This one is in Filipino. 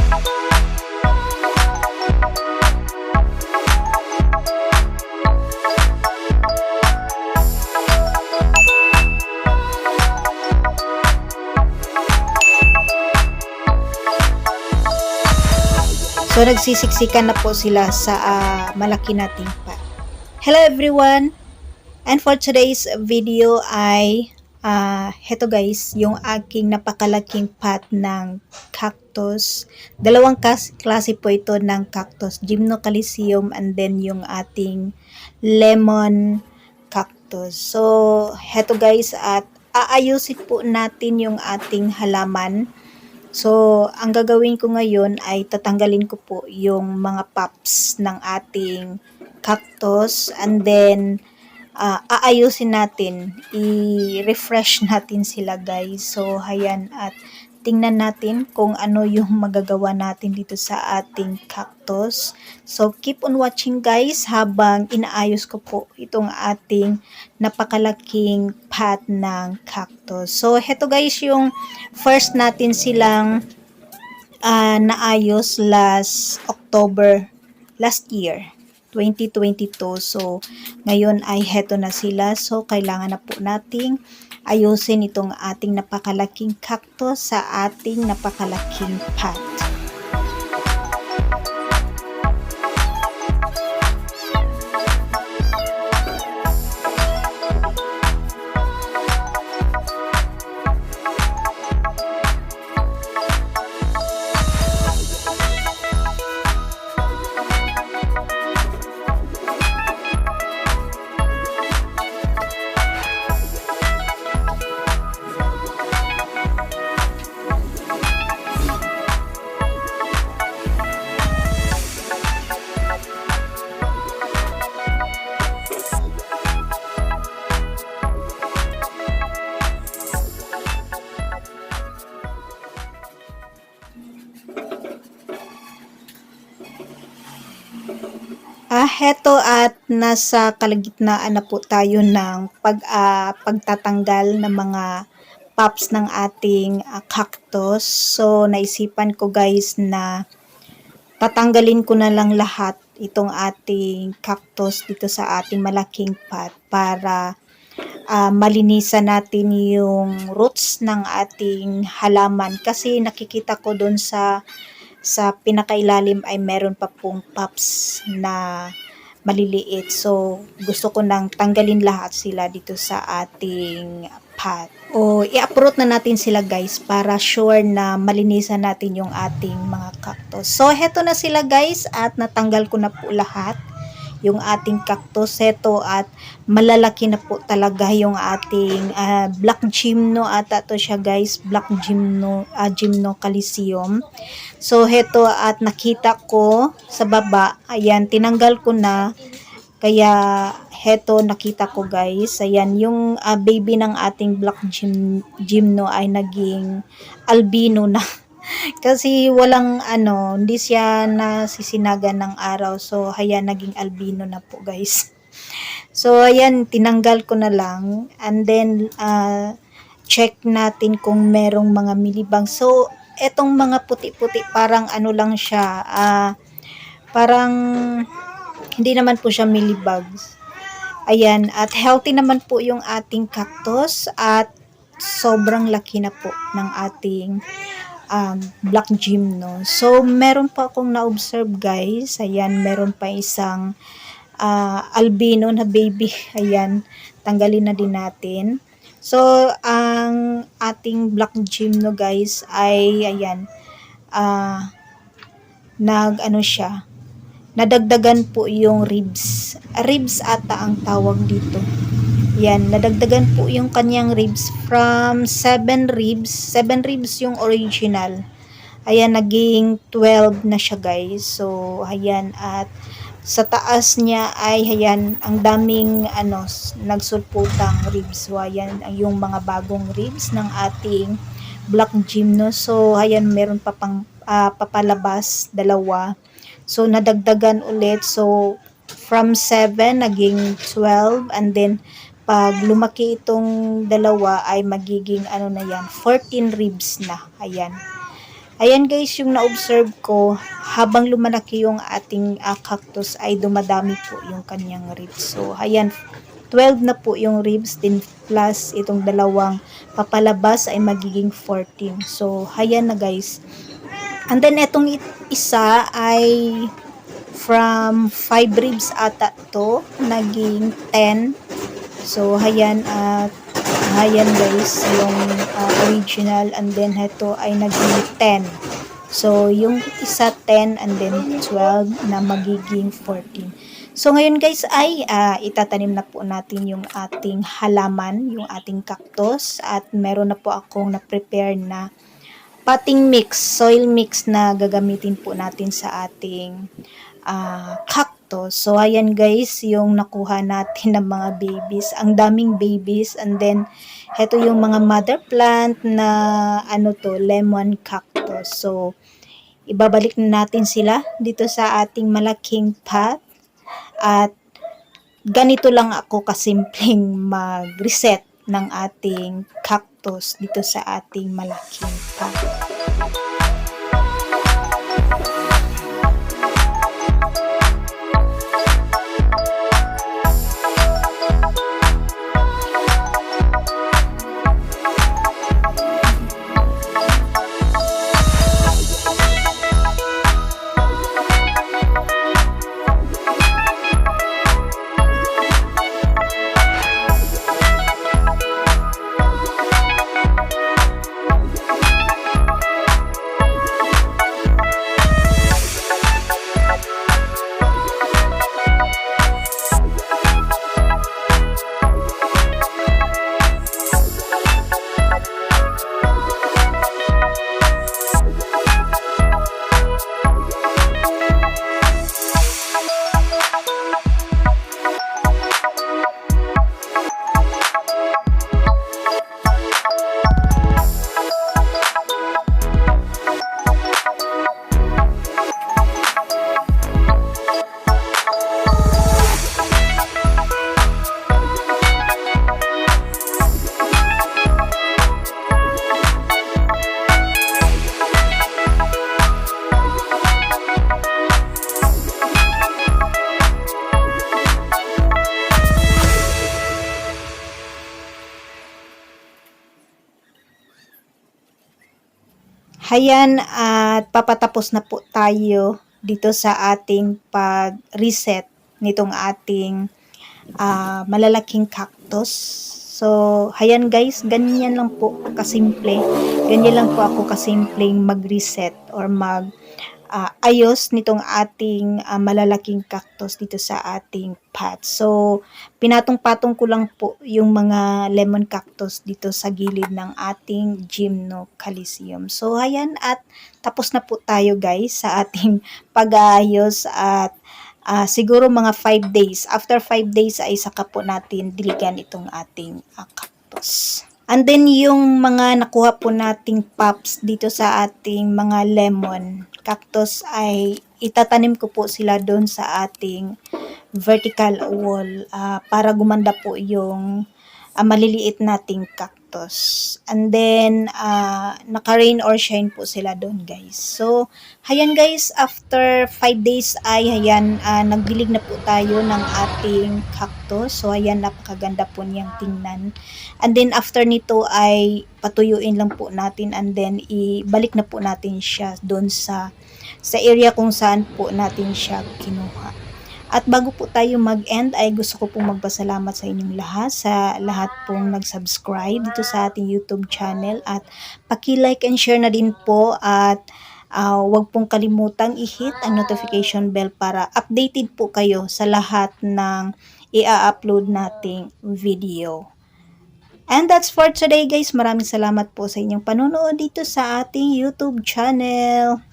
So, nagsisiksikan na po sila sa malaki nating pot. Hello everyone! And for today's video ay, heto guys, yung aking napakalaking pot ng cactus. Dalawang klase po ito ng cactus. Gymnocalycium and then yung ating lemon cactus. So, heto guys, at aayusin po natin yung ating halaman. So, ang gagawin ko ngayon ay tatanggalin ko po yung mga pops ng ating cactus and then aayusin natin, i-refresh natin sila guys. So, ayan, at tingnan natin kung ano yung magagawa natin dito sa ating cactus. So, keep on watching guys habang inaayos ko po itong ating napakalaking pot ng cactus. So, heto guys yung first natin silang naayos last October last year. 2022. So, ngayon ay heto na sila. So, kailangan na po nating ayusin itong ating napakalaking cactus sa ating napakalaking pot. Heto at nasa kalagitnaan na po tayo ng pagtatanggal ng mga pops ng ating cactus. So, naisipan ko guys na tatanggalin ko na lang lahat itong ating cactus dito sa ating malaking pot para malinisan natin yung roots ng ating halaman. Kasi nakikita ko doon sa pinakailalim ay meron pa pong pops na maliliit. So, gusto ko nang tanggalin lahat sila dito sa ating pot. O, i-uproot na natin sila guys para sure na malinisan natin yung ating mga cactus. So, heto na sila guys at natanggal ko na po lahat yung ating cactus. Heto at malalaki na po talaga yung ating black gymno ata to siya guys. Black gymnocalycium. So, heto at nakita ko sa baba. Ayan, tinanggal ko na. Kaya, heto nakita ko guys. Ayan, yung baby ng ating black gymno ay naging albino na. Kasi walang hindi siya nasisinagan ng araw. So, ayan, naging albino na po guys. So, ayan, tinanggal ko na lang. And then, check natin kung merong mga milibang. So, etong mga puti-puti, parang lang siya. Parang, hindi naman po siya millibugs. Ayan, at healthy naman po yung ating cactus. At sobrang laki na po ng ating black gymno. So, meron pa akong na-observe guys. Ayan, meron pa isang albino na baby. Ayan, tanggalin na din natin. So, ang ating black gymno guys ay, ayan, siya. Nadagdagan po yung ribs. Ribs ata ang tawag dito. Yan, nadagdagan po yung kanyang ribs from 7 ribs. 7 ribs yung original. Ayan, naging 12 na siya guys. So, ayan, at sa taas niya ay, ayan, ang daming nagsulputang ribs. So, ayan, yung mga bagong ribs ng ating black gymno. So, ayan, meron pa pang papalabas, 2. So, nadagdagan ulit. So, from 7, naging 12. And then, pag lumaki itong 2 ay magiging 14 ribs na. Ayan. Ayan guys, yung na-observe ko, habang lumalaki yung ating cactus ay dumadami po yung kanyang ribs. So, ayan, 12 na po yung ribs din plus itong dalawang papalabas ay magiging 14. So, ayan na guys. And then, itong isa ay from 5 ribs ata to, naging 10. So, ayan, at ayan guys, yung original, and then ito ay naging 10. So, yung isa 10 and then 12 na magiging 14. So, ngayon guys ay itatanim na po natin yung ating halaman, yung ating cactus, at meron na po akong na-prepare na potting mix, soil mix na gagamitin po natin sa ating cactus. So, ayan guys, yung nakuha natin ng mga babies. Ang daming babies. And then, heto yung mga mother plant na lemon cactus. So, ibabalik na natin sila dito sa ating malaking pot. At ganito lang ako kasimpleng mag-reset ng ating cactus dito sa ating malaking pot. Hayan, at papatapos na po tayo dito sa ating pag-reset nitong ating malalaking cactus. So, hayan guys, ganyan lang po kasimple. Ganyan lang po ako kasimpleng mag-reset or ayos nitong ating malalaking cactus dito sa ating pot. So, pinatong-patong ko lang po yung mga lemon cactus dito sa gilid ng ating Gymnocalycium. So, ayan, at tapos na po tayo guys sa ating pag-aayos, at siguro mga 5 days. After 5 days ay saka po natin diligan itong ating cactus. And then, yung mga nakuha po nating pops dito sa ating mga lemon cactus ay itatanim ko po sila doon sa ating vertical wall para gumanda po yung maliliit nating cactus. And then, naka-rain or shine po sila doon guys. So, hayan guys, after 5 days ay hayan, nagdilig na po tayo ng ating cactus. So, hayan, napakaganda po niyang tingnan. And then, after nito ay patuyuin lang po natin, and then ibalik na po natin siya doon sa area kung saan po natin siya kinuha. At bago po tayo mag-end ay gusto ko pong magpasalamat sa inyong lahat, sa lahat pong nag-subscribe dito sa ating YouTube channel, at paki-like and share na din po, at huwag pong kalimutang i-hit ang notification bell para updated po kayo sa lahat ng i-upload nating video. And that's for today guys. Maraming salamat po sa inyong panonood dito sa ating YouTube channel.